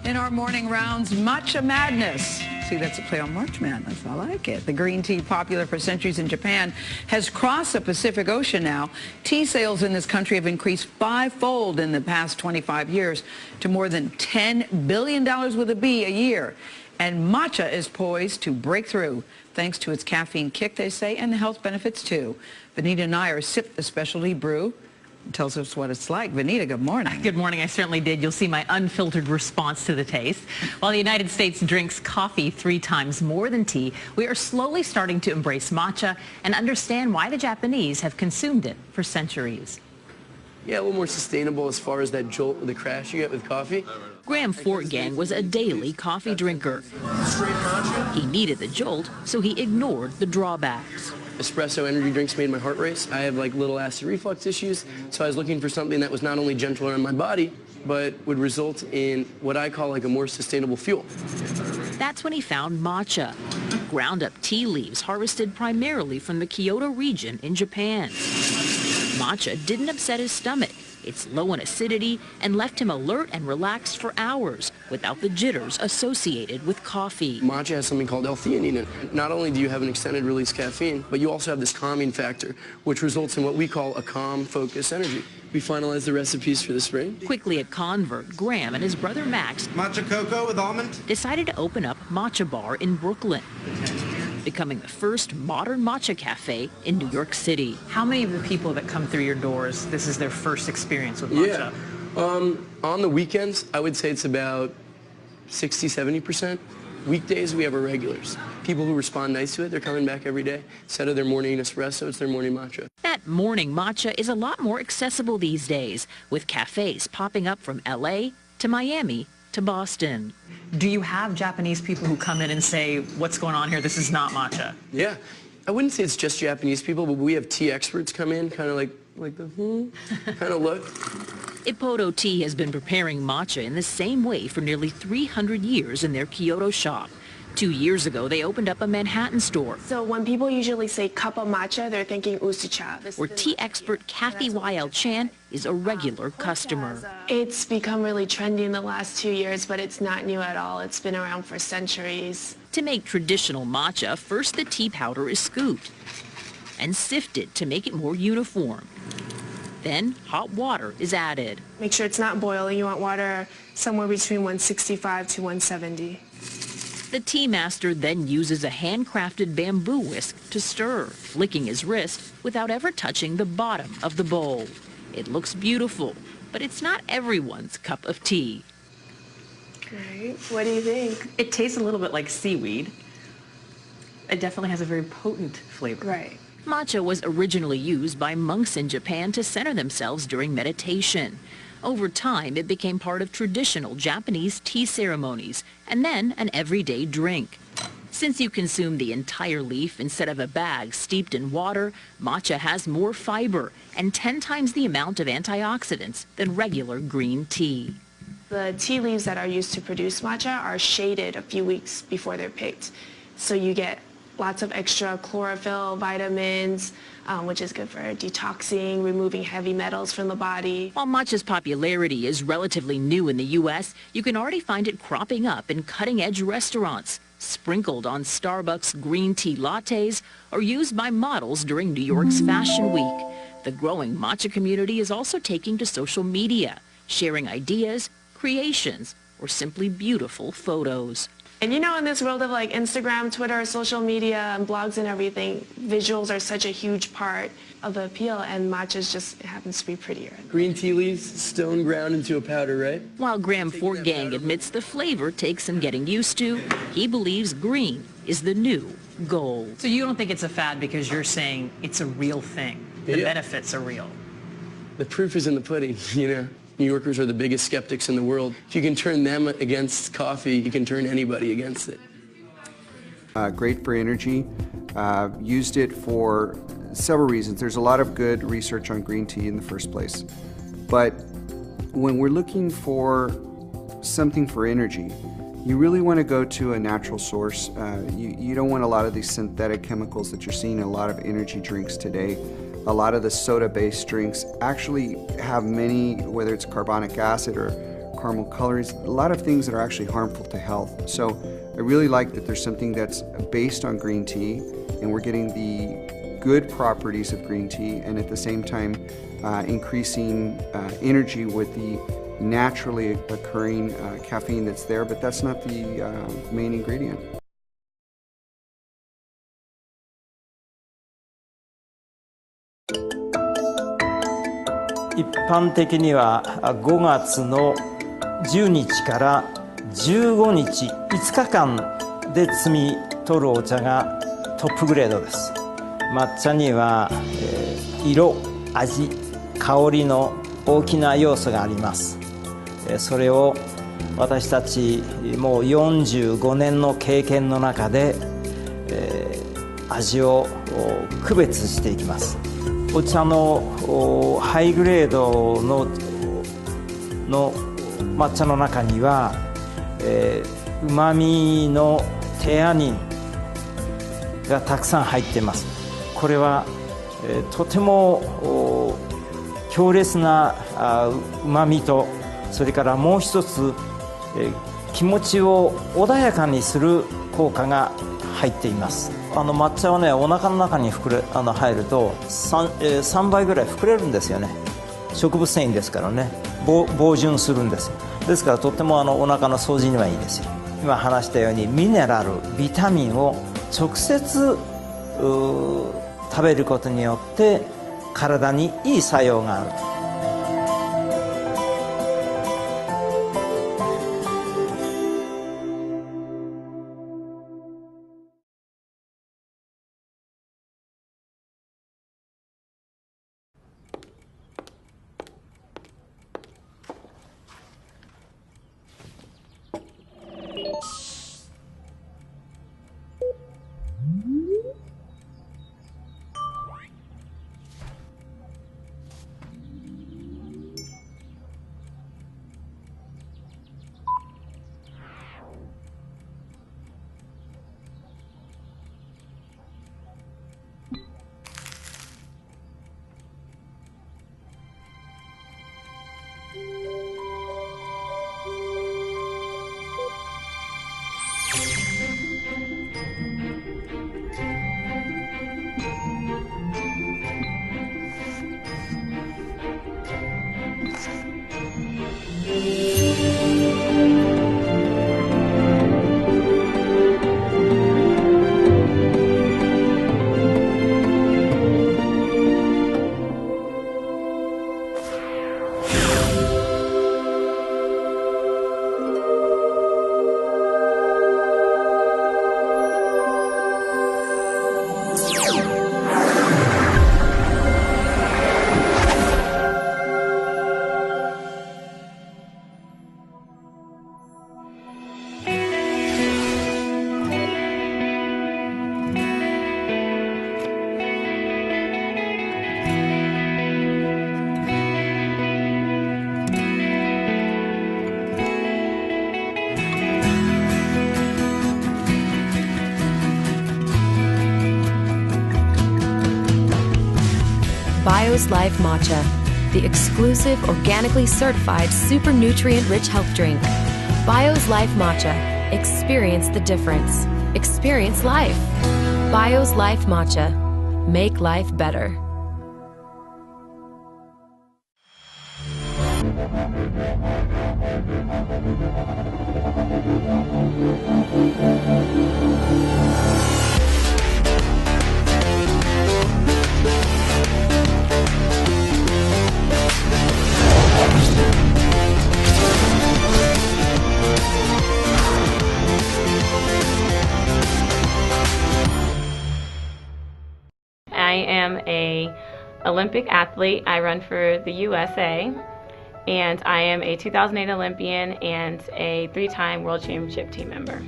In our morning rounds, Matcha Madness. See, that's a play on March Madness. I like it. The green tea, popular for centuries in Japan, has crossed the Pacific Ocean now. Tea sales in this country have increased fivefold in the past 25 years to more than $10 billion with a B a year. And matcha is poised to break through thanks to its caffeine kick, they say, and the health benefits, too. Vanita Nair sipped the specialty brew. Tells us what it's like. Vanita, good morning. Good morning. I certainly did. You'll see my unfiltered response to the taste. While the United States drinks coffee 3 times more than tea, we are slowly starting to embrace matcha and understand why the Japanese have consumed it for centuries. Yeah, a little more sustainable as far as that jolt, the crash you get with coffee. Graham Fortgang was a daily coffee drinker. He needed the jolt, so he ignored the drawbacks. Espresso energy drinks made my heart race. I have like little acid reflux issues, so I was looking for something that was not only gentler on my body, but would result in what I call like a more sustainable fuel. That's when he found matcha, ground up tea leaves harvested primarily from the Kyoto region in Japan. Matcha didn't upset his stomach. It's low in acidity and left him alert and relaxed for hours without the jitters associated with coffee. Matcha has something called L-theanine in it. Not only do you have an extended release caffeine, but you also have this calming factor, which results in what we call a calm, focused energy. We finalized the recipes for the spring. Quickly at Convert, Graham and his brother Max Matcha cocoa with almond decided to open up Matcha Bar in Brooklyn, becoming the first modern matcha cafe in New York City. How many of the people that come through your doors, this is their first experience with matcha? Yeah. On the weekends, I would say it's about 60–70%. Weekdays, we have our regulars. People who respond nice to it, they're coming back every day. Instead of their morning espresso, it's their morning matcha. That morning matcha is a lot more accessible these days, with cafes popping up from LA to Miami to Boston. Do you have Japanese people who come in and say, what's going on here? This is not matcha. Yeah. I wouldn't say it's just Japanese people, but we have tea experts come in, kind of like the kind of look. Ippodo Tea has been preparing matcha in the same way for nearly 300 years in their Kyoto shop. 2 years ago, they opened up a Manhattan store. So when people usually say cup of matcha, they're thinking usucha. Where tea expert Kathy Weil Chan is a regular customer. It's become really trendy in the last 2 years, but it's not new at all. It's been around for centuries. To make traditional matcha, first the tea powder is scooped and sifted to make it more uniform. Then hot water is added. Make sure it's not boiling. You want water somewhere between 165 to 170. The tea master then uses a handcrafted bamboo whisk to stir, flicking his wrist without ever touching the bottom of the bowl. It looks beautiful, but it's not everyone's cup of tea. Right. What do you think? It tastes a little bit like seaweed. It definitely has a very potent flavor. Right. Matcha was originally used by monks in Japan to center themselves during meditation. Over time, it became part of traditional Japanese tea ceremonies and then an everyday drink. Since you consume the entire leaf instead of a bag steeped in water, matcha has more fiber and 10 times the amount of antioxidants than regular green tea. The tea leaves that are used to produce matcha are shaded a few weeks before they're picked. So you get lots of extra chlorophyll, vitamins, which is good for detoxing, removing heavy metals from the body. While matcha's popularity is relatively new in the U.S., you can already find it cropping up in cutting-edge restaurants, sprinkled on Starbucks green tea lattes, or used by models during New York's Fashion Week. The growing matcha community is also taking to social media, sharing ideas, creations, or simply beautiful photos. And you know, in this world of like Instagram, Twitter, social media, and blogs and everything, visuals are such a huge part of the appeal, and matcha just happens to be prettier. Green tea leaves, stone ground into a powder, right? While Graham Fortgang admits the flavor takes some getting used to, he believes green is the new gold. So you don't think it's a fad because you're saying it's a real thing? The benefits are real? The proof is in the pudding, you know? New Yorkers are the biggest skeptics in the world. If you can turn them against coffee, you can turn anybody against it. Great for energy. Used it for several reasons. There's a lot of good research on green tea in the first place. But when we're looking for something for energy, you really want to go to a natural source. You don't want a lot of these synthetic chemicals that you're seeing in a lot of energy drinks today. A lot of the soda-based drinks actually have many, whether it's carbonic acid or caramel colorings, a lot of things that are actually harmful to health. So I really like that there's something that's based on green tea, and we're getting the good properties of green tea, and at the same time increasing energy with the naturally occurring caffeine that's there, but that's not the main ingredient.一般的には5月の10日から15日5日間で摘み取るお茶がトップグレードです。抹茶には色、味、香りの大きな要素があります。それを私たちもう45年の経験の中で味を区別していきます。お茶のハイグレードの抹茶の中にはうまみのテアニンがたくさん入っています。これはとても強烈なうまみと、それからもう一つ気持ちを穏やかにする効果が入っています。抹茶はね、お腹の中に入ると 3倍ぐらい膨れるんですよね。植物繊維ですからね、防潤するんです。ですからとってもお腹の掃除にはいいですよ。今話したようにミネラル、ビタミンを直接食べることによって体にいい作用がある。Bio's Life Matcha, the exclusive, organically certified, super nutrient-rich health drink. Bio's Life Matcha. Experience the difference. Experience life. Bio's Life Matcha. Make life better. I am an Olympic athlete. I run for the USA, and I am a 2008 Olympian and a 3-time World Championship team member.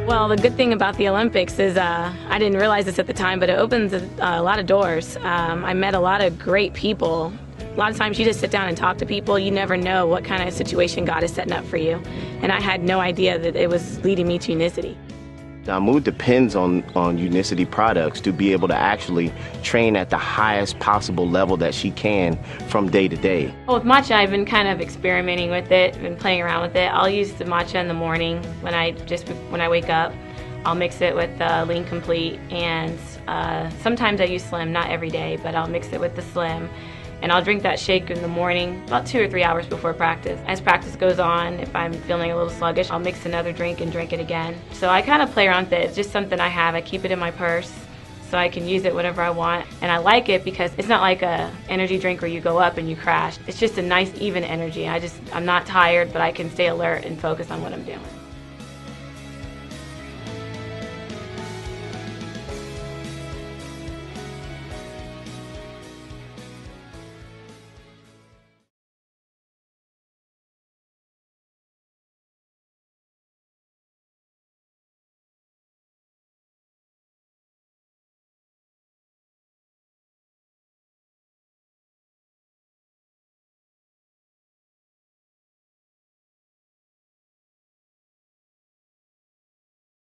Well, the good thing about the Olympics is I didn't realize this at the time, but it opens a lot of doors. I met a lot of great people. A lot of times you just sit down and talk to people. You never know what kind of situation God is setting up for you. And I had no idea that it was leading me to unicity. Damu depends on Unicity products to be able to actually train at the highest possible level that she can from day to day. Well, with matcha, I've been kind of experimenting with it, been playing around with it. I'll use the matcha in the morning when I wake up. I'll mix it with Lean Complete, and sometimes I use Slim, not every day, but I'll mix it with the Slim. And I'll drink that shake in the morning, about 2 or 3 hours before practice. As practice goes on, if I'm feeling a little sluggish, I'll mix another drink and drink it again. So I kind of play around with it. It's just something I have. I keep it in my purse so I can use it whenever I want. And I like it because it's not like an energy drink where you go up and you crash. It's just a nice, even energy. I'm not tired, but I can stay alert and focus on what I'm doing.